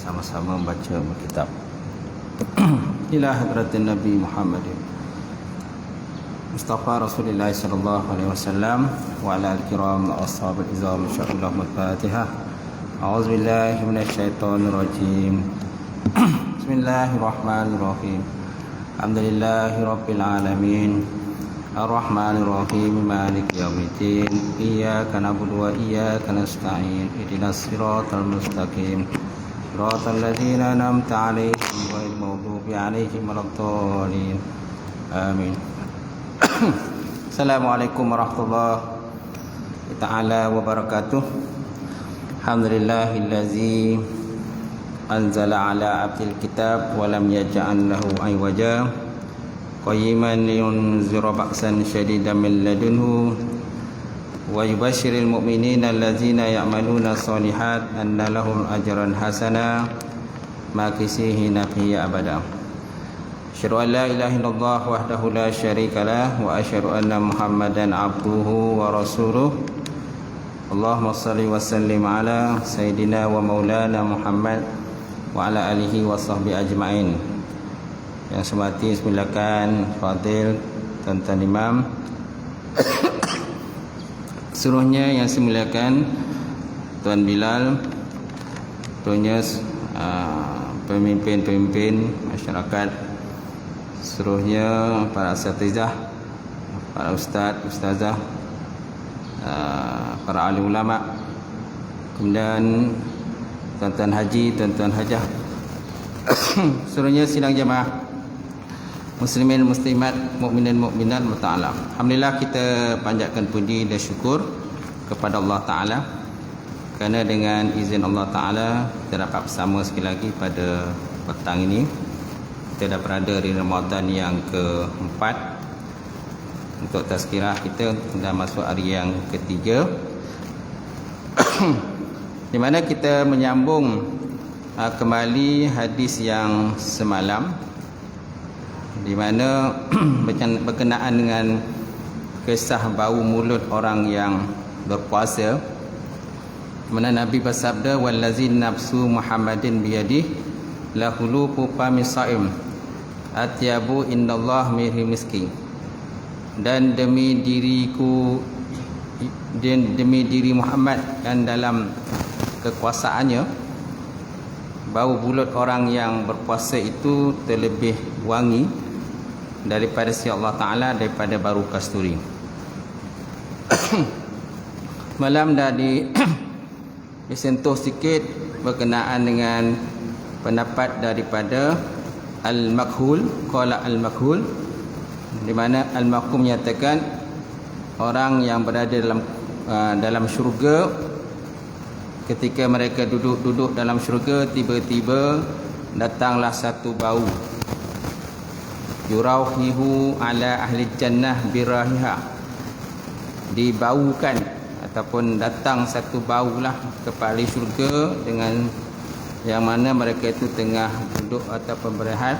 sama-sama membaca kitab. Ila hadratin Nabi Muhammad Mustafa Rasulullah sallallahu alaihi wasallam wa ala al-kiram wa ashabil izam insyaallah al-Fatihah. A'udzu billahi minasyaitonir rajim. Bismillahirrahmanirrahim. Alhamdulillahi rabbil alamin. Ar-Rahmanir Rahim. Maliki yaumiddin. Iyyaka na'budu wa iyyaka nasta'in. Ihdinas siratal mustaqim. Siratal ladzina an'amta 'alaihim ghairil maghdubi 'alaihim waladdallin. Amin. Assalamualaikum warahmatullahi taala wabarakatuh. Alhamdulillahillazi anzala ala abdil kitab wa lam yaj'al lahu aywaja qayyiman liyunzira ba'san shadidan min ladunhu wa yubashshiril mu'minina allazina ya'maluna shalihat anna lahum ajran hasana makisihina fihi abada. Asyhadu an la ilaha illallah wahdahu la syarikalah wa asyhadu anna Muhammadan abduhu wa rasuluh. Allahumma shalli wa sallim ala sayyidina wa maulana Muhammad wa ala alihi wa sahbihi ajma'in. Yang semati silakan Fadil Tuan-tuan Imam. Seluruhnya yang silakan Tuan Bilal, seluruhnya pemimpin-pemimpin masyarakat, seluruhnya para asatizah, para ustaz, ustazah, para ahli ulama, kemudian tuan-tuan haji, tuan-tuan hajah, seluruhnya sidang jemaah muslimin muslimat, mukminin mukminat ta'ala. Alhamdulillah, kita panjatkan puji dan syukur kepada Allah Ta'ala kerana dengan izin Allah Ta'ala kita dapat bersama sekali lagi pada petang ini. Kita dah berada di Ramadan yang keempat. Untuk tazkirah kita dah masuk hari yang ketiga, di mana kita menyambung kembali hadis yang semalam, di mana berkenaan dengan kisah bau mulut orang yang berpuasa, mana Nabi bersabda, wallazi nafsu Muhammadin biyadih lahulufu famisaim atyabu indallah mirhi miski. Dan demi diriku, demi diri Muhammad dan dalam kekuasaannya, bau mulut orang yang berpuasa itu terlebih wangi daripada si Allah Ta'ala, daripada baru kasturi. Malam dah disentuh sikit berkenaan dengan pendapat daripada Al-Makhul. Qala Al-Makhul, di mana Al-Makhul menyatakan orang yang berada dalam syurga, ketika mereka duduk dalam syurga, tiba-tiba datanglah satu bau, yurauhihu ala ahli jannah birahiha, dibaukan ataupun datang satu baulah kepada ahli syurga dengan yang mana mereka itu tengah duduk ataupun berehat.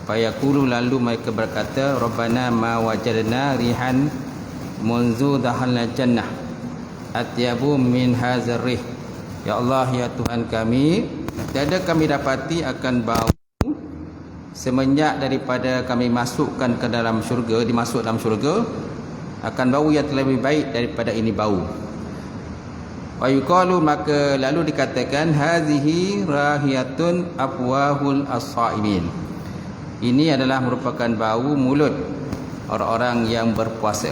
Fayaqulu, lalu mereka berkata, Rabbana ma wajadna rihan munzu dahalna jannah atyabu min hadzal rih. Ya Allah, ya Tuhan kami, tiada kami dapati akan bau semenjak daripada kami masukkan ke dalam syurga, dimasuk dalam syurga, akan bau yang lebih baik daripada ini bau. Wa yuqalu, maka lalu dikatakan, hazihi rahiyatun afwahul as-saimin. Ini adalah merupakan bau mulut orang-orang yang berpuasa.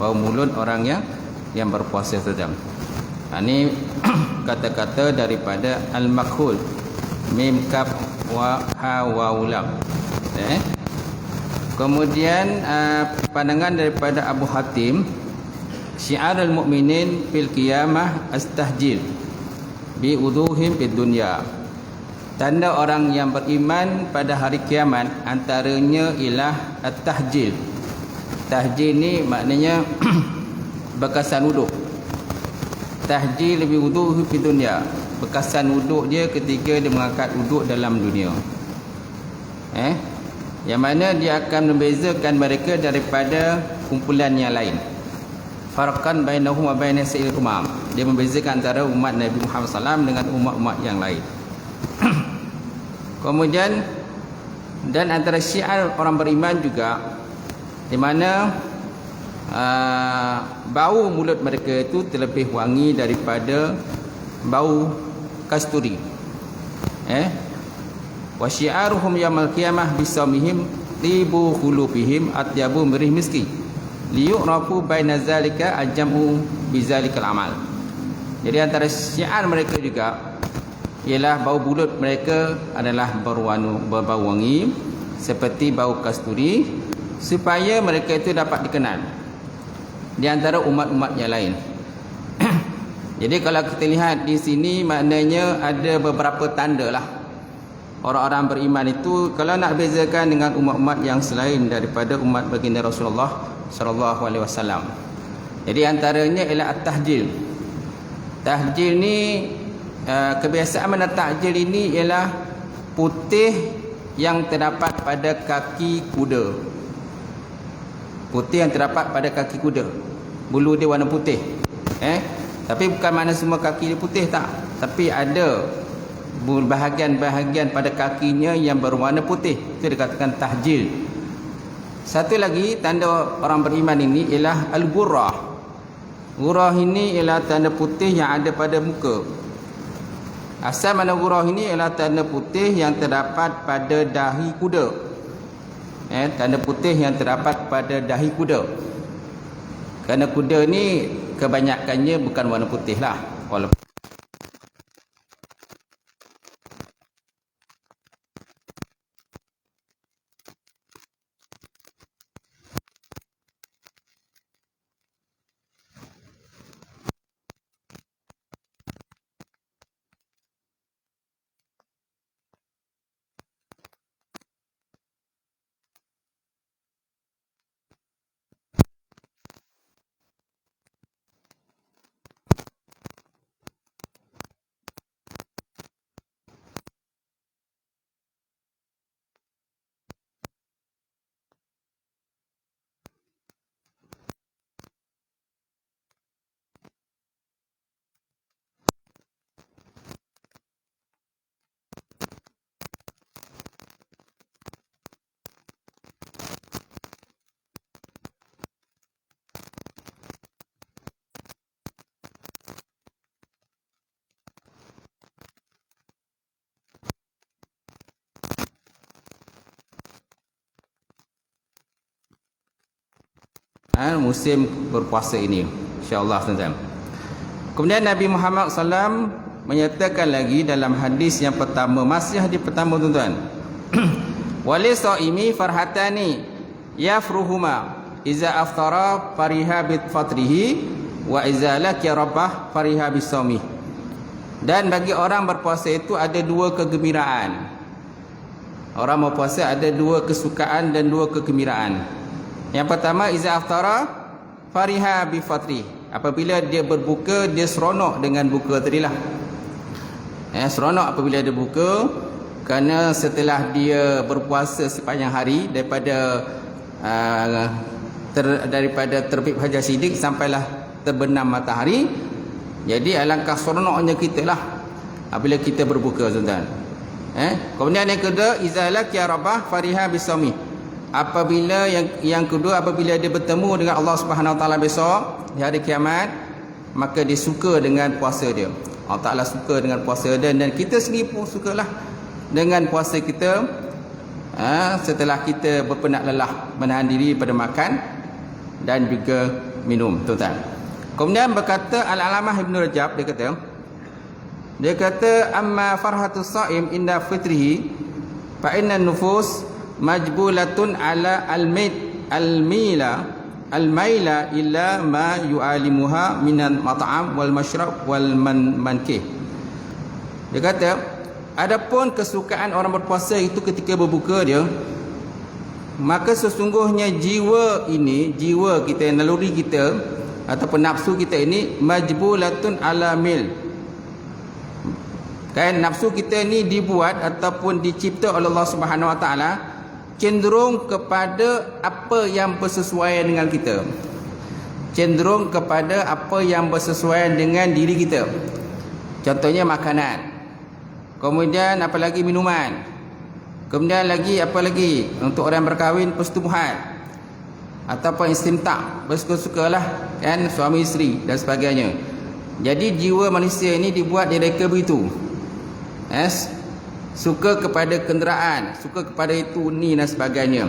Bau mulut orang yang berpuasa saja. Ini kata-kata daripada Al-Makhul, mim kaf wa ha wa ulam. Kemudian pandangan daripada Abu Hatim, syiarul mukminin fil qiyamah astahjil bi wuduhim fid dunya. Tanda orang yang beriman pada hari kiamat antaranya ialah at-tahjil. Tahjil ni maknanya bekasan wuduk. Tahjil bi wuduhi fid dunya, bekasan wuduk dia ketika dia mengangkat wuduk dalam dunia. Yang mana dia akan membezakan mereka daripada kumpulan yang lain. farqan bainahum wa bain sa'il umam. Dia membezakan antara umat Nabi Muhammad SAW dengan umat-umat yang lain. Kemudian dan antara syiar orang beriman juga, di mana bau mulut mereka itu terlebih wangi daripada bau kasturi. Wa syiaruhum yaumil qiyamah bisamihim tibu qulubihim atyabu mirih miski liyu'rafu baina zalika ajamu bizalikal amal. Jadi antara syiar mereka juga ialah bau mulut mereka adalah berbau wangi seperti bau kasturi, supaya mereka itu dapat dikenal di antara umat-umat yang lain. Jadi kalau kita lihat di sini, maknanya ada beberapa tanda lah orang-orang beriman itu kalau nak bezakan dengan umat-umat yang selain daripada umat baginda Rasulullah sallallahu alaihi wasallam. Jadi antaranya ialah at-tahjil. Tahjil ni kebiasaan mentakjil ini ialah putih yang terdapat pada kaki kuda. Putih yang terdapat pada kaki kuda. Bulu dia warna putih. Tapi bukan makna semua kaki dia putih, tak. Tapi ada bahagian-bahagian pada kakinya yang berwarna putih. Itu dikatakan tahjil. Satu lagi tanda orang beriman ini ialah al-ghurrah. Ghurrah ini ialah tanda putih yang ada pada muka. Asal mana ghurrah ini ialah tanda putih yang terdapat pada dahi kuda. Tanda putih yang terdapat pada dahi kuda. Kerana kuda ni kebanyakannya bukan warna putih lah. Walaupun musim berpuasa ini, insya-Allah tuan-tuan. Kemudian Nabi Muhammad SAW menyatakan lagi dalam hadis yang pertama, masih hadis pertama tuan-tuan. Walisaimi farhatani yafruhuma iza aftara fariha bi fatrihi wa iza laqiya rabbah fariha bisawmi. Dan bagi orang berpuasa itu ada dua kegembiraan. Orang berpuasa ada dua kesukaan dan dua kegembiraan. Yang pertama, iza aftara fariha bi fatri. Apabila dia berbuka, dia seronok dengan buka tadilah. Seronok apabila dia buka, kerana setelah dia berpuasa sepanjang hari daripada terbit fajar siddiq sampailah terbenam matahari. Jadi alangkah seronoknya kita lah apabila kita berbuka, tuan-tuan. Kemudian yang kedua, iza laqiya rabbah fariha bisawmi. Apabila yang kedua, apabila dia bertemu dengan Allah Subhanahu Wa Taala besok di hari kiamat, maka dia suka dengan puasa dia. Allah Taala suka dengan puasa dia, dan kita sendiri pun sukalah dengan puasa kita. Setelah kita berpenat lelah menahan diri pada makan dan juga minum, tuan-tuan. Kemudian berkata Al-Alamah Ibn Rajab, dia kata amma farhatus shaim inda fitrihi fa inna nufus majbulatun ala al-maila illa ma yu'alimuha minan mat'am wal mashrab wal mankih. Dia kata adapun kesukaan orang berpuasa itu ketika berbuka dia, maka sesungguhnya jiwa kita, naluri kita ataupun nafsu kita ini majbulatun ala mil. Kan nafsu kita ni dibuat ataupun dicipta oleh Allah Subhanahu Wa Taala cenderung kepada apa yang bersesuaian dengan kita. cenderung kepada apa yang bersesuaian dengan diri kita. Contohnya makanan, kemudian apa lagi minuman, kemudian lagi apa lagi untuk orang berkahwin persetubuhan ataupun istimta', bersuka-sukalah kan, suami isteri dan sebagainya. Jadi jiwa manusia ini dibuat direka begitu. Suka kepada kenderaan, suka kepada itu ni dan sebagainya.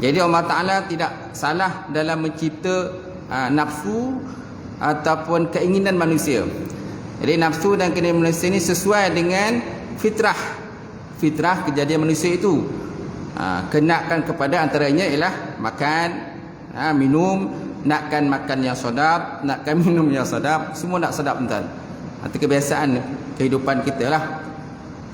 Jadi Allah Ta'ala tidak salah dalam mencipta nafsu ataupun keinginan manusia. Jadi nafsu dan keinginan manusia ini sesuai dengan fitrah kejadian manusia itu. Kenakan kepada antaranya ialah makan, minum, nakkan makan yang sedap, nakkan minum yang sedap, semua nak sedap tuan. Itu kebiasaan kehidupan kita lah.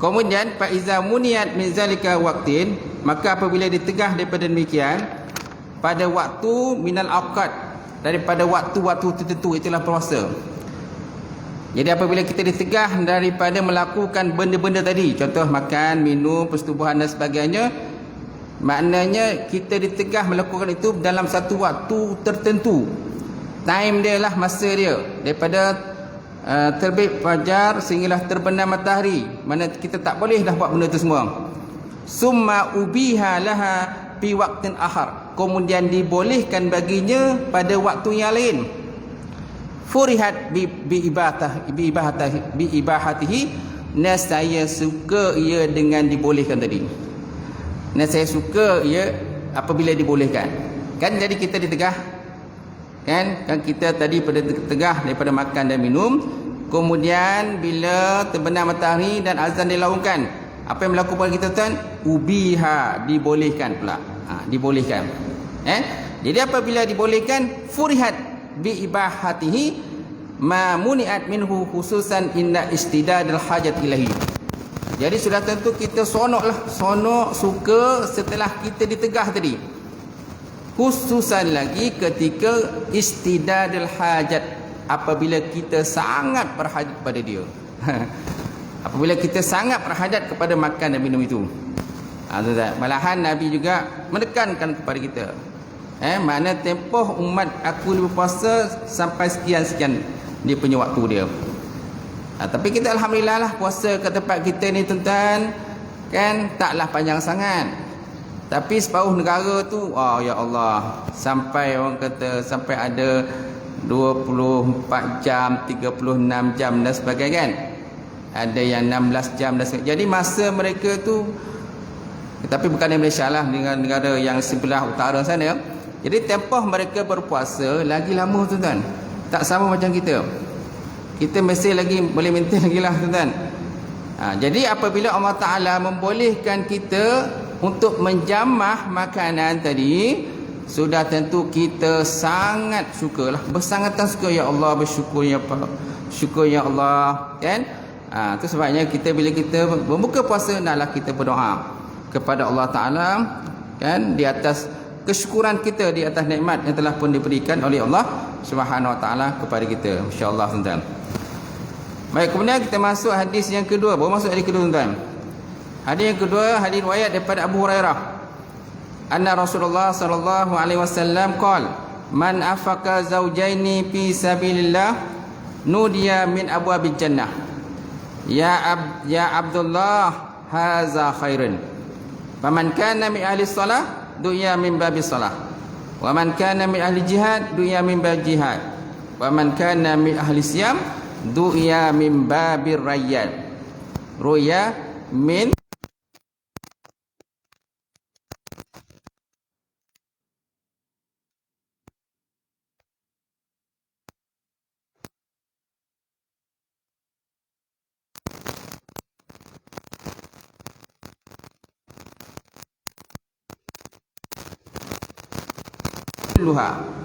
Kemudian fa iza muniyat min zalika waqtin, maka apabila ditegah daripada demikian pada waktu minal awqat, daripada waktu-waktu tertentu, itulah puasa. Jadi apabila kita ditegah daripada melakukan benda-benda tadi, contoh makan, minum, persetubuhan dan sebagainya, maknanya kita ditegah melakukan itu dalam satu waktu tertentu. Time dia lah, masa dia daripada terbit fajar sehinggalah terbenam matahari. Mana kita tak boleh dah buat benda itu semua. Summa ubiha laha fi waqtin akhar, kemudian dibolehkan baginya pada waktu yang lain. Furihat bi ibahatihi, saya suka ia dengan dibolehkan tadi. Saya suka ia apabila dibolehkan. Kan jadi kita ditegah, kan kita tadi pada tegah daripada makan dan minum, kemudian bila terbenam matahari dan azan dilaungkan, apa yang berlaku pada kita tuan? Ubiha, dibolehkan pula. Dibolehkan. Jadi apabila dibolehkan, furihat bi ibahatihi ma muni'at minhu khususan inna istidadul hajat ilahi. Jadi sudah tentu kita sonok suka setelah kita ditegah tadi. Khususan lagi ketika istidadul hajat, apabila kita sangat berhajat pada dia. Apabila kita sangat berhajat kepada makan dan minum itu. Malahan Nabi juga menekankan kepada kita, mana tempoh umat aku berpuasa sampai sekian-sekian dia punya waktu dia. Tapi kita alhamdulillah lah, puasa ke tempat kita ni tuan-tuan, kan taklah panjang sangat. Tapi separuh negara tu, ya Allah, sampai orang kata sampai ada 24 jam, 36 jam dan sebagainya kan. Ada yang 16 jam dan sebagainya. Jadi masa mereka tu, tapi bukan di Malaysia lah, dengan negara yang sebelah utara sana. Jadi tempoh mereka berpuasa lagi lama tuan-tuan. Tak sama macam kita. Kita mesti lagi boleh maintain lagi lah tuan-tuan. Jadi apabila Allah Ta'ala membolehkan kita untuk menjamah makanan tadi, sudah tentu kita sangat syukurlah, bersangatan syukur, ya Allah, bersyukur ya Allah, syukur ya Allah, kan? Itu sebabnya kita bila kita membuka puasa, hendaklah kita berdoa kepada Allah Ta'ala, kan, di atas kesyukuran kita di atas nikmat yang telah pun diberikan oleh Allah Subhanahu Wa Ta'ala kepada kita, insya-Allah tuan-tuan. Baik, kemudian kita masuk hadis yang kedua. Baru masuk hadis kedua tuan-tuan. Hadis yang kedua, hadis riwayat daripada Abu Hurairah. Anna Rasulullah sallallahu alaihi wasallam qala, "Man afaka zawjaini fi sabilillah nudiya min abwabil jannah. Ya Abdullah, haza khairun. Faman kana min ahli shalah du'a min babis salah. Wa man kana min ahli jihad du'a min babil jihad. Wa man kana min ahli siyam du'a min babir rayyan." Ruya min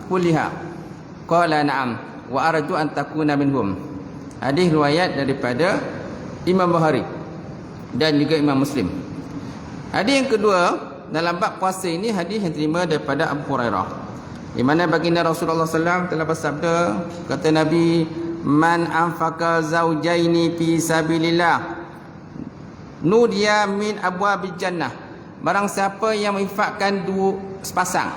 kulliha qala na'am wa arju an takuna minhum. Hadis riwayat daripada Imam Bukhari dan juga Imam Muslim. Hadis yang kedua dalam bab puasa ini, hadis yang terima daripada Abu Hurairah, di mana baginda Rasulullah SAW telah bersabda, kata Nabi, "Man anfaqa zawjaini fi sabilillah nudiya min abwabil jannah." Barang siapa yang menginfakkan dua sepasang,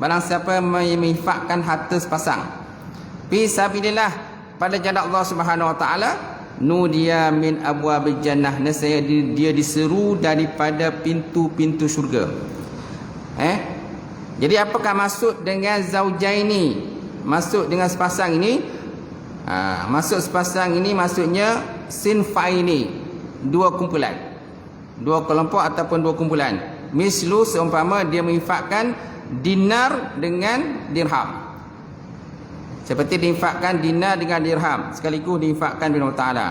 barang siapa menginfakkan harta sepasang fi sabilillah pada jalan Allah Subhanahu wa taala, nudiya min abwabil jannah, nescaya dia diseru daripada pintu-pintu syurga. Jadi apakah maksud dengan zaujaini? Maksud dengan sepasang ini, maksud sepasang ini maksudnya sinfaini, dua kumpulan, dua kelompok ataupun dua kumpulan. Mislu, seumpama dia menginfakkan dinar dengan dirham, seperti diinfakkan dinar dengan dirham sekaligus diinfakkan bin Allah Ta'ala,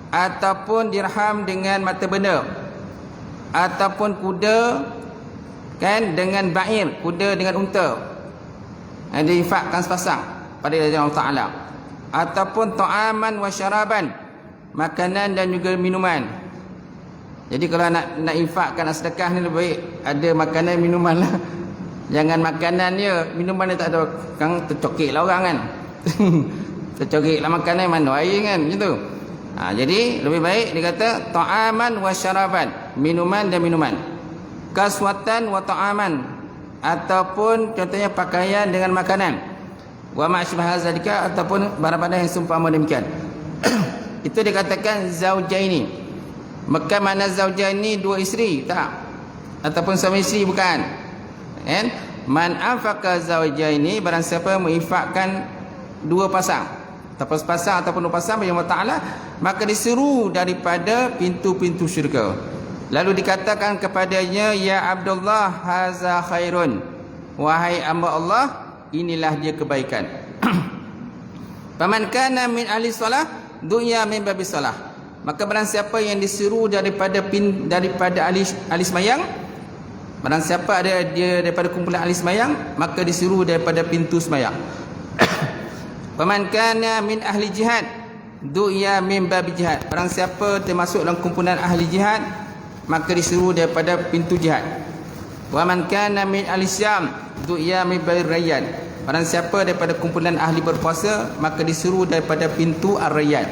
ataupun dirham dengan mata benda, ataupun kuda kan dengan ba'ir, kuda dengan unta, diinfakkan sepasang pada jalan Allah Ta'ala, ataupun ta'aman wa syaraban, makanan dan juga minuman. Jadi kalau nak infakkan sedekah ni lebih baik ada makanan minuman lah. Jangan makanan dia, minuman dia tak ada, kan tercokik lah orang kan. Tercokik lah makanan, mana air kan, gitu. Jadi lebih baik dia kata ta'aman wa syaraban, minuman dan minuman. Kaswatan wa ta'aman, ataupun contohnya pakaian dengan makanan. Wa ma'sybaha zalika, ataupun barang-barang yang seumpama demikian. Itu dikatakan zaujaini. Maka mana zaujaini dua isteri? Tak. Ataupun suami isteri, bukan. Kan? Man anfaqa zaujaini, barang siapa menginfakkan dua pasang, ataupun sepasang ataupun dua pasang bagi Allah Ta'ala, maka diseru daripada pintu-pintu syurga. Lalu dikatakan kepadanya, ya Abdullah, haza khairun, wahai hamba Allah, inilah dia kebaikan. Faman kana min ahli salah dunya min babi salah, maka barang siapa yang diseru daripada ahli sembahyang, barang siapa ada dia daripada kumpulan ahli sembahyang, maka diseru daripada pintu sembahyang. Faman kana min ahli jihad dunya min babi jihad, barang siapa termasuk dalam kumpulan ahli jihad, maka disuruh daripada pintu jihad. Wa man kana min al-syam du'a min bayr-rayyan, barang siapa daripada kumpulan ahli berpuasa, maka disuruh daripada pintu ar-rayyan,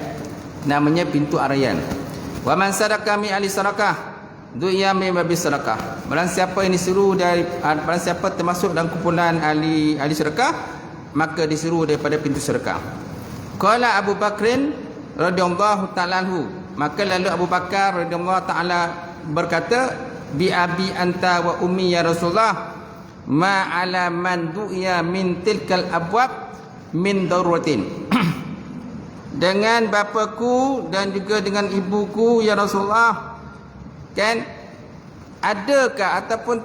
namanya pintu ar-rayyan. Wa man sadaqa min ahli sadaqah du'a min babi sadaqah, barang siapa yang disuruh dari barang siapa termasuk dalam kumpulan ahli sedekah, maka disuruh daripada pintu sedekah. Qala Abu Bakrin radhiyallahu ta'ala anhu, maka lalu Abu Bakar radhiyallahu ta'ala berkata, bi abi anta wa ummi ya Rasulullah, ma ala man du'iya min tilkal abwab min daruratin. Dengan bapaku dan juga dengan ibuku ya Rasulullah, kan adakah ataupun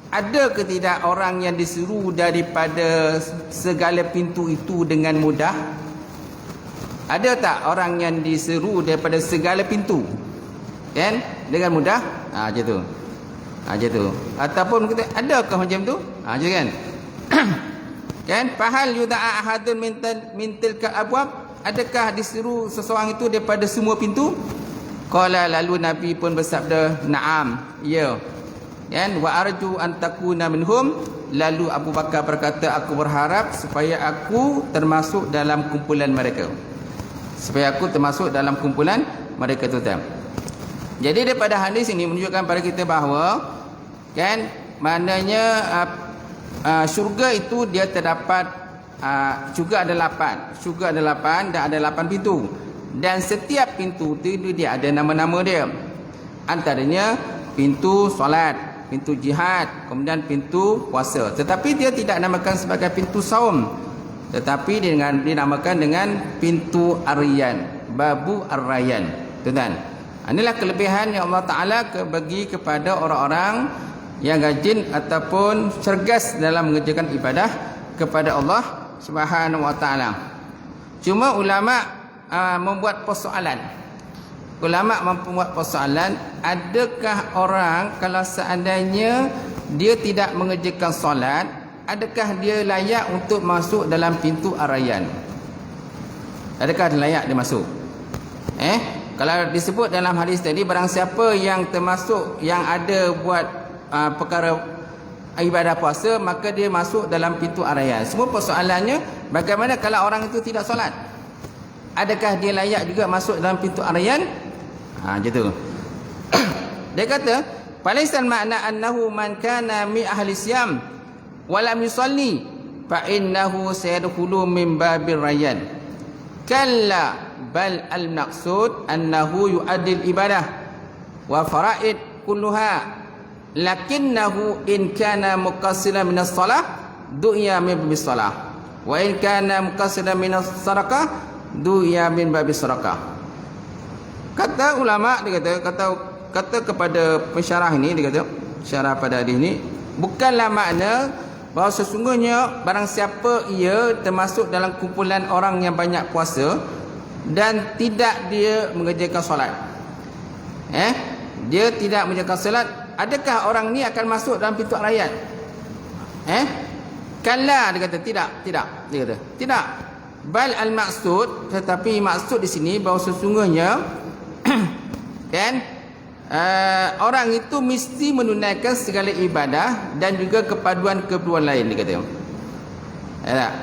ada ke tidak orang yang disuruh daripada segala pintu itu dengan mudah? Ada tak orang yang diseru daripada segala pintu, kan, dengan mudah? Macam tu. Macam tu. Ataupun kita adakah macam tu? Macam kan? Kan? Fahal yuda'a ahadun min tilka abwab, adakah diseru seseorang itu daripada semua pintu? Qala, lalu Nabi pun bersabda, na'am, ya. Kan? Wa arju an takuna minhum, lalu Abu Bakar berkata, aku berharap supaya aku termasuk dalam kumpulan mereka. Supaya aku termasuk dalam kumpulan mereka tu. Jadi daripada hadis ini menunjukkan pada kita bahawa, kan, maknanya syurga itu dia terdapat syurga ada 8. Syurga ada 8 dan ada 8 pintu. Dan setiap pintu itu dia ada nama-nama dia. Antaranya pintu solat, pintu jihad, kemudian pintu puasa. Tetapi dia tidak namakan sebagai pintu saum, tetapi dinamakan dengan pintu ar-rayyan, babu ar-rayyan. Tuan-tuan, inilah kelebihan yang Allah Ta'ala bagi kepada orang-orang yang rajin ataupun cergas dalam mengerjakan ibadah kepada Allah Subhanahu wa Ta'ala. Cuma ulama membuat persoalan. Ulama membuat persoalan, adakah orang kalau seandainya dia tidak mengerjakan solat, adakah dia layak untuk masuk dalam pintu ar-rayyan? Adakah dia layak dia masuk? Kalau disebut dalam hadis tadi, barang siapa yang termasuk yang ada buat perkara ibadah puasa, maka dia masuk dalam pintu ar-rayyan. Semua persoalannya, bagaimana kalau orang itu tidak solat? Adakah dia layak juga masuk dalam pintu ar-rayyan? Macam tu. Dia kata, "Falaisan makna annahu man kana mi ahli siyam lam yusalli fa innahu sayadkhulu min babil rayyan. Kalla bal al-maqsud annahu yu'addil ibadah wa fara'id kulluha, lakinnahu in kana muqassiran min as-salah du'iya min babis salah, wa in kana muqassiran min as-sadaqah du'iya min babis sadaqah. Kata ulama, dia kata kepada pensyarah ini, dia kata syarah pada hadis ini, bukanlah makna bahawa sesungguhnya barang siapa ia termasuk dalam kumpulan orang yang banyak puasa dan tidak dia mengerjakan solat, dia tidak mengerjakan solat, adakah orang ni akan masuk dalam pintu rayyan? Kalla, dia kata tidak, dia kata tidak. Bal al maksud, tetapi maksud di sini bahawa sesungguhnya kan orang itu mesti menunaikan segala ibadah dan juga kepaduan lain, dia kata. Ya tak?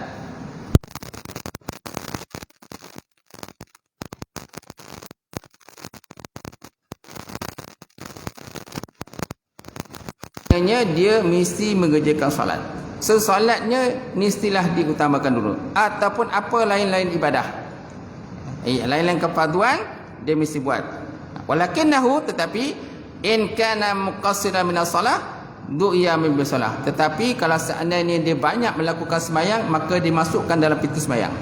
Dia mesti mengerjakan solat. Solatnya mestilah diutamakan dulu, ataupun apa lain-lain ibadah, lain-lain kepaduan dia mesti buat. Walakinnahu, tetapi in kana muqassiran min as-salah du'iya min bisalah, tetapi kalau seandainya dia banyak melakukan sembahyang maka dimasukkan dalam pintu sembahyang.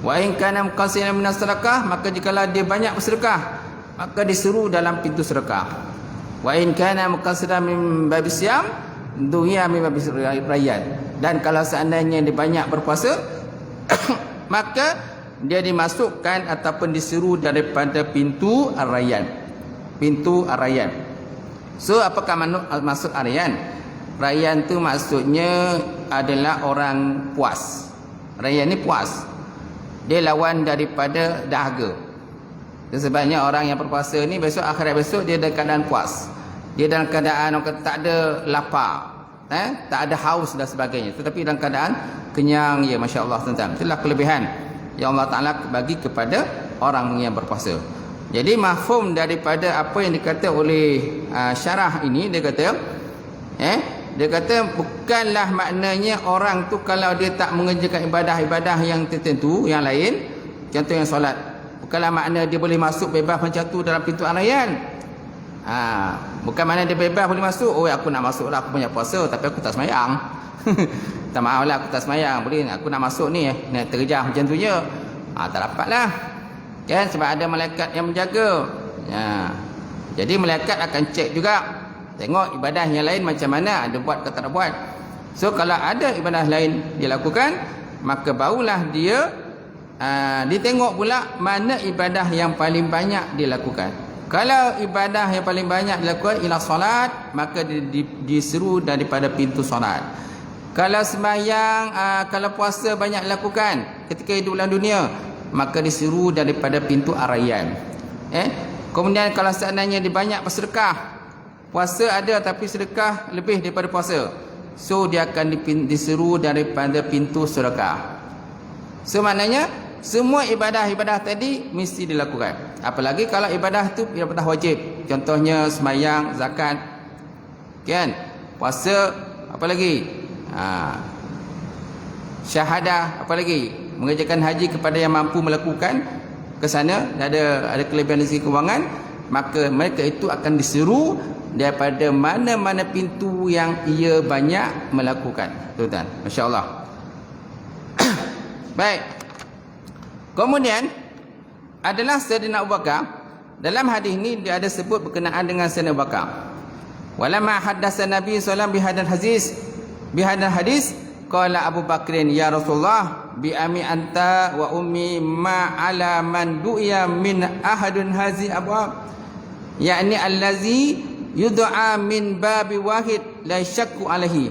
Wa in kana muqassiran min as-sadaqah, maka jikalau dia banyak bersedekah maka diseru dalam pintu sedekah. Wa in kana muqassiran min babis siyam du'iya min babis rayyan, dan kalau seandainya dia banyak berpuasa maka dia dimasukkan ataupun diseru daripada pintu ar-rayyan. Pintu ar-rayyan. So apakah maksud ar-rayyan? Rayyan tu maksudnya adalah orang puas. Rayyan ni puas. Dia lawan daripada dahaga. Sebabnya orang yang berpuasa ni besok, akhirat besok dia dalam keadaan puas. Dia dalam keadaan tak ada lapar, tak ada haus dan sebagainya, tetapi dalam keadaan kenyang. Ya, masya-Allah tuan-tuan. Itulah kelebihan yang Allah Ta'ala bagi kepada orang yang berpuasa. Jadi mafhum daripada apa yang dikata oleh syarah ini, dia kata bukanlah maknanya orang tu kalau dia tak mengerjakan ibadah-ibadah yang tertentu, yang lain, contoh yang solat, bukanlah makna dia boleh masuk bebas macam tu dalam pintu ar-rayyan. Bukan makna dia bebas boleh masuk. Oh, aku nak masuk lah, aku banyak puasa tapi aku tak semayang. Tak, maaf lah, aku tak semayang, boleh aku nak masuk ni, nak terjah macam tu je. Tak dapat lah kan, sebab ada malaikat yang menjaga. Jadi malaikat akan cek juga, tengok ibadah yang lain macam mana, ada buat ke tak ada buat. So kalau ada ibadah lain dia lakukan, maka barulah dia ditengok pula mana ibadah yang paling banyak dia lakukan. Kalau ibadah yang paling banyak dilakukan ialah solat, maka diseru daripada pintu solat. Kalau sembahyang, kalau puasa banyak dilakukan ketika hidup dalam dunia, maka disuruh daripada pintu ar-rayyan. Kemudian kalau seandainya dia banyak bersedekah, puasa ada tapi sedekah lebih daripada puasa, so dia akan disuruh daripada pintu sedekah. So maknanya semua ibadah-ibadah tadi mesti dilakukan. Apalagi kalau ibadah tu ibadah wajib, contohnya sembahyang, zakat, kan, puasa, apa lagi? Syahadah, apa lagi, mengerjakan haji kepada yang mampu melakukan ke sana, ada kelebihan dari segi kewangan, maka mereka itu akan diseru daripada mana-mana pintu yang ia banyak melakukan. Tuan-tuan, masya-Allah. Baik. Kemudian adalah Sayyidina Abu Bakar. Dalam hadis ini dia ada sebut berkenaan dengan Sayyidina Abu Bakar. Walamma haddasa Nabi sallallahu bihadal hadis qala Abu Bakrin ya Rasulullah bi ami anta wa ummi ma ala man du'iya min ahadun hazi abwab, yakni allazi yud'a min babi wahid la syakku alaihi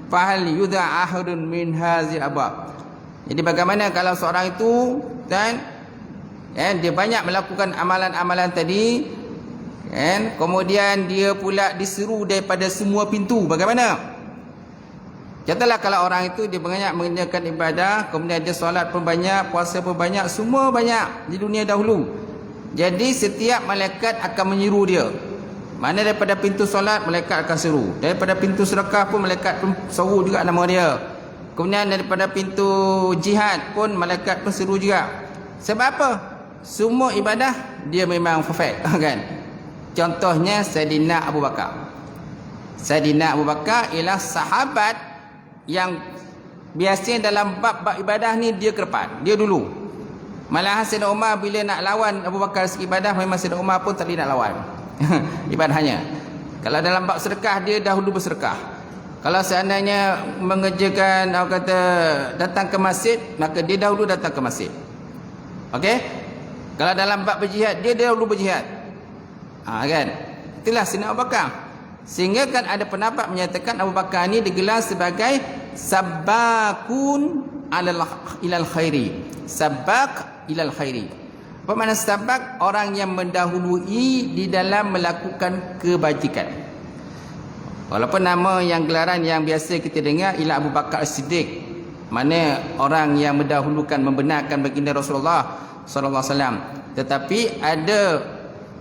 fa hal yud'a ahadun min hazi abwab. Jadi bagaimana kalau seorang itu dan dia banyak melakukan amalan-amalan tadi, kemudian dia pula diseru daripada semua pintu, bagaimana? Contohlah kalau orang itu dia banyak mengerjakan ibadah, kemudian dia solat pun banyak, puasa pun banyak, semua banyak di dunia dahulu. Jadi setiap malaikat akan menyeru dia. Mana daripada pintu solat malaikat akan seru. Daripada pintu sedekah pun malaikat pun seru juga nama dia. Kemudian daripada pintu jihad pun malaikat pun seru juga. Sebab apa? Semua ibadah dia memang perfect kan. Contohnya Sayyidina Abu Bakar. Sayyidina Abu Bakar ialah sahabat yang biasanya dalam bab-bab ibadah ni dia ke depan, dia dulu. Malahan Sayyidina Umar bila nak lawan Abu Bakar segi ibadah, memang Sayyidina Umar pun tak boleh nak lawan ibadahnya. Kalau dalam bab sedekah, dia dahulu bersedekah. Kalau seandainya mengerjakan, orang kata datang ke masjid, maka dia dahulu datang ke masjid. Okey? Kalau dalam bab berjihad, dia dahulu berjihad. Kan? Itulah Sayyidina Abu Bakar. Sehingga kan ada pendapat menyatakan Abu Bakar ni digelar sebagai sabakun ilal khairi. Sabak ilal khairi. Apa makna sabak? Orang yang mendahului di dalam melakukan kebajikan. Walaupun nama yang gelaran yang biasa kita dengar ialah Abu Bakar As-Siddiq. Mana orang yang mendahulukan membenarkan baginda Rasulullah sallallahu alaihi wasallam. Tetapi ada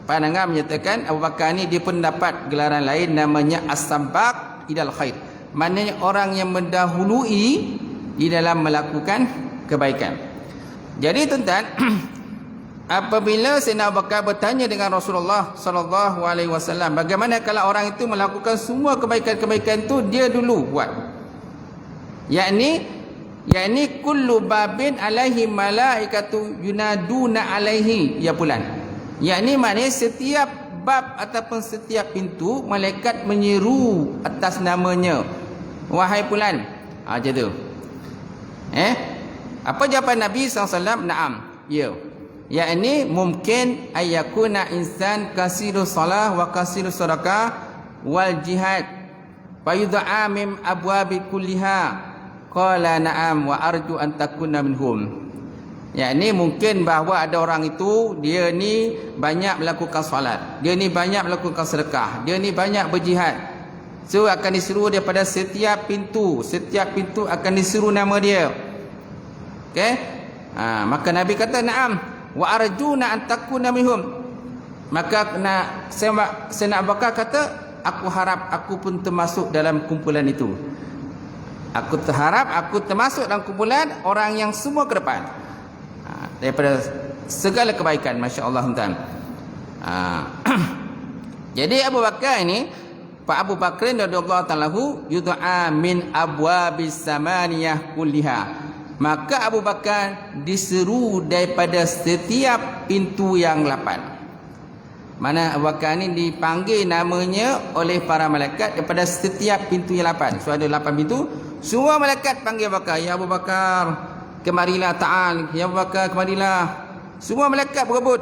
pandangan menyatakan Abu Bakar ni dia pun dapat gelaran lain namanya As-Sabaq ilal khair. Maknanya orang yang mendahului di dalam melakukan kebaikan. Jadi tuan-tuan, apabila Sayyidina Abu Bakar bertanya dengan Rasulullah sallallahu alaihi wasallam, bagaimana kalau orang itu melakukan semua kebaikan-kebaikan itu dia dulu buat? Yakni kullu babin alaihi malaikatu yunaduna alaihi ya fulan. Yakni maknanya setiap bab ataupun setiap pintu malaikat menyeru atas namanya, wahai fulan. Macam tu. Apa jawapan Nabi SAW? Naam. Ya. Yakni mungkin ayakuna insan kasiru salah wa kasiru sadaqah wal jihad fayud'a min abwabi kulliha. Qala na'am wa arju an takuna minhum. Yakni mungkin bahawa ada orang itu dia ni banyak melakukan solat, dia ni banyak melakukan sedekah, dia ni banyak berjihad. So akan disuruh daripada setiap pintu akan disuruh nama dia. Okey? Maka Nabi kata na'am wa arjuna an takuna minhum. Maka Sayyidina Abu Bakar kata, aku harap aku pun termasuk dalam kumpulan itu. Aku terharap aku termasuk dalam kumpulan orang yang semua ke depan daripada segala kebaikan. Masya-Allah tuan. Jadi Abu Bakar ini, Pak Abu Bakar radhiyallahu ta'ala yud'a min abwabis samaniyah kulliha. Maka Abu Bakar diseru daripada setiap pintu yang 8. Mana Abu Bakar ni dipanggil namanya oleh para malaikat daripada setiap pintu yang 8. So ada 8 pintu, semua malaikat panggil Abu Bakar, ya Abu Bakar, kemarilah ta'al, ya Abu Bakar kemarilah. Semua malaikat berebut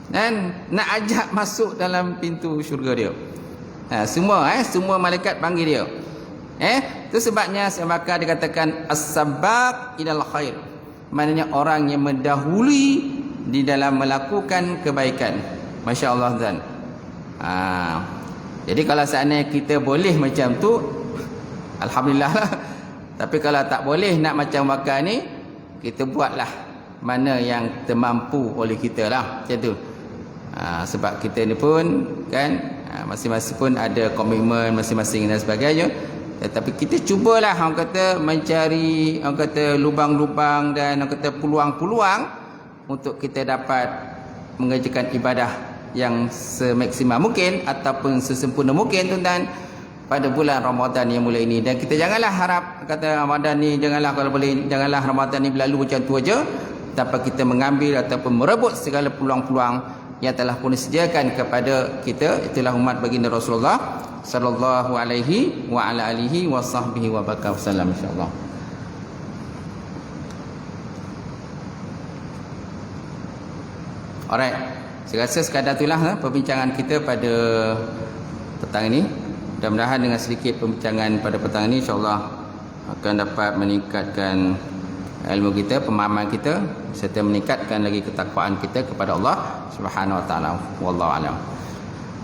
dan nak ajak masuk dalam pintu syurga dia. Semua malaikat panggil dia. Itu sebabnya Abu Bakar dikatakan as-sabaq ilal khair. Maknanya orang yang mendahului di dalam melakukan kebaikan. Masya-Allah tuan. Jadi kalau seandainya kita boleh macam tu, alhamdulillah lah. Tapi kalau tak boleh nak macam Abu Bakar ni, kita buatlah mana yang termampu oleh kita lah. Macam tu. Sebab kita ni pun kan masing-masing pun ada komitmen masing-masing dan sebagainya. Tetapi kita cubalah orang kata mencari orang kata lubang-lubang dan orang kata peluang-peluang untuk kita dapat mengerjakan ibadah yang semaksimal mungkin ataupun sesempurna mungkin tuan-tuan pada bulan Ramadan yang mula ini. Dan kita janganlah harap kata Ramadan ni, janganlah kalau boleh janganlah Ramadan ni berlalu macam tu aja tanpa kita mengambil ataupun merebut segala peluang-peluang yang telah pun disediakan kepada kita. Itulah umat baginda Rasulullah sallallahu alaihi wa ala alihi wa sahbihi wa baraka wasallam, insyaallah. Alright, saya rasa sekadar itulah perbincangan kita pada petang ini. Mudah-mudahan dengan sedikit perbincangan pada petang ini insyaallah akan dapat meningkatkan ilmu kita, pemahaman kita, serta meningkatkan lagi ketakwaan kita kepada Allah Subhanahu wa taala. Wallahu a'lam.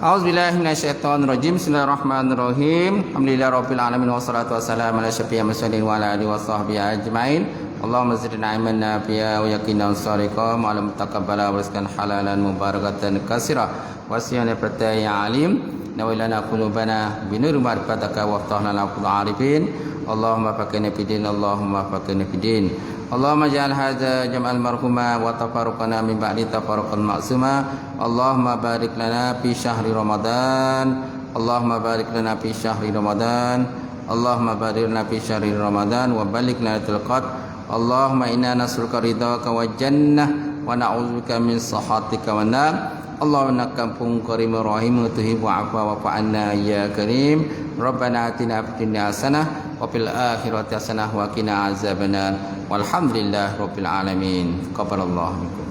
A'udzubillahi minasyaitonirrajim. Bismillahirrahmanirrahim. Alhamdulillahirabbil alamin wassalatu wassalamu ala asyrofil mursalin wa ala alihi washabbihi ajmain. Allahumma zidna ilman nafi'a wa yaqinan sadiqa ma'lam taqabbala wa rizqan halalan mubarakatan katsira wa siyana fataya alim nawilana qulubana binur ma'rifataka wa aftahna laqul arifin Allahumma faqina fid din Allahumma faqina fid din Allahumma ja'al hadza jam'al marhuma wa tafarruqana min ba'di tafarruqan ma'suma Allahumma barik lana fi syahri Ramadan Allahumma barik lana fi syahri Ramadan Allahumma barik lana fi syahri Ramadan wa baligh lailatul qadr Allahumma inna nas'aluka ridhaka wa jannah wa na'udzubika min sakhatika wa nar Allahumma innaka afuwwun karimur rahim tuhibbu afwa wa fa'anna ya karim Rabbana atina fid dunya hasanah wa fil akhirati hasanah wa qina azabannar walhamdulillahi rabbil alamin. Taqabbalallahu minkum.